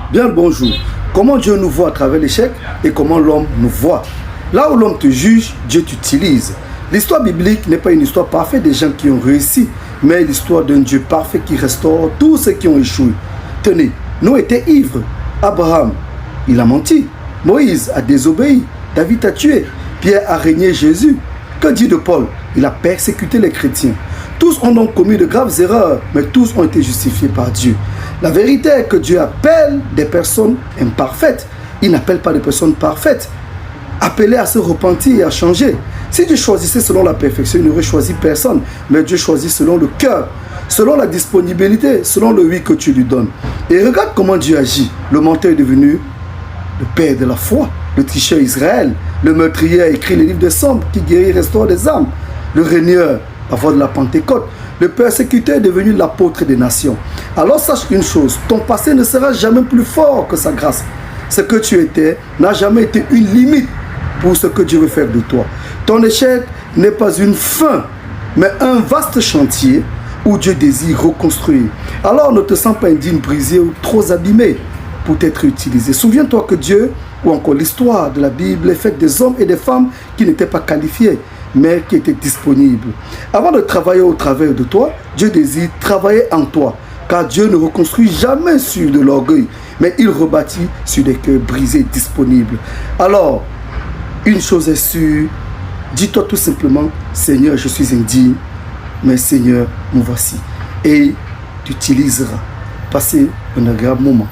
Bien le bonjour. Comment Dieu nous voit à travers l'échec et comment l'homme nous voit. Là où l'homme te juge, Dieu t'utilise. L'histoire biblique n'est pas une histoire parfaite des gens qui ont réussi, mais l'histoire d'un Dieu parfait qui restaure tous ceux qui ont échoué. Tenez, Noé était ivre. Abraham, il a menti. Moïse a désobéi. David a tué. Pierre a régné Jésus. Que dit de Paul? Il a persécuté les chrétiens. Tous ont donc commis de graves erreurs, mais tous ont été justifiés par Dieu. La vérité est que Dieu appelle des personnes imparfaites. Il n'appelle pas des personnes parfaites. Appelées à se repentir et à changer. Si Dieu choisissait selon la perfection, il n'aurait choisi personne. Mais Dieu choisit selon le cœur, selon la disponibilité, selon le oui que tu lui donnes. Et regarde comment Dieu agit. Le menteur est devenu le père de la foi. Le tricheur Israël. Le meurtrier a écrit les livres de Somme qui guérit et restaure les âmes. Le régneur, la voix de la Pentecôte. Le persécuteur est devenu l'apôtre des nations. Alors sache une chose, ton passé ne sera jamais plus fort que sa grâce. Ce que tu étais n'a jamais été une limite pour ce que Dieu veut faire de toi. Ton échec n'est pas une fin, mais un vaste chantier où Dieu désire reconstruire. Alors ne te sens pas indigne, brisé ou trop abîmé pour être utilisé. Souviens-toi que Dieu, ou encore l'histoire de la Bible, est faite des hommes et des femmes qui n'étaient pas qualifiés, mais qui étaient disponibles. Avant de travailler au travers de toi, Dieu désire travailler en toi. Car Dieu ne reconstruit jamais sur de l'orgueil, mais il rebâtit sur des cœurs brisés, disponibles. Alors, une chose est sûre, dis-toi tout simplement, Seigneur, je suis indigne, mais Seigneur, me voici. Et tu utiliseras. Passez un agréable moment.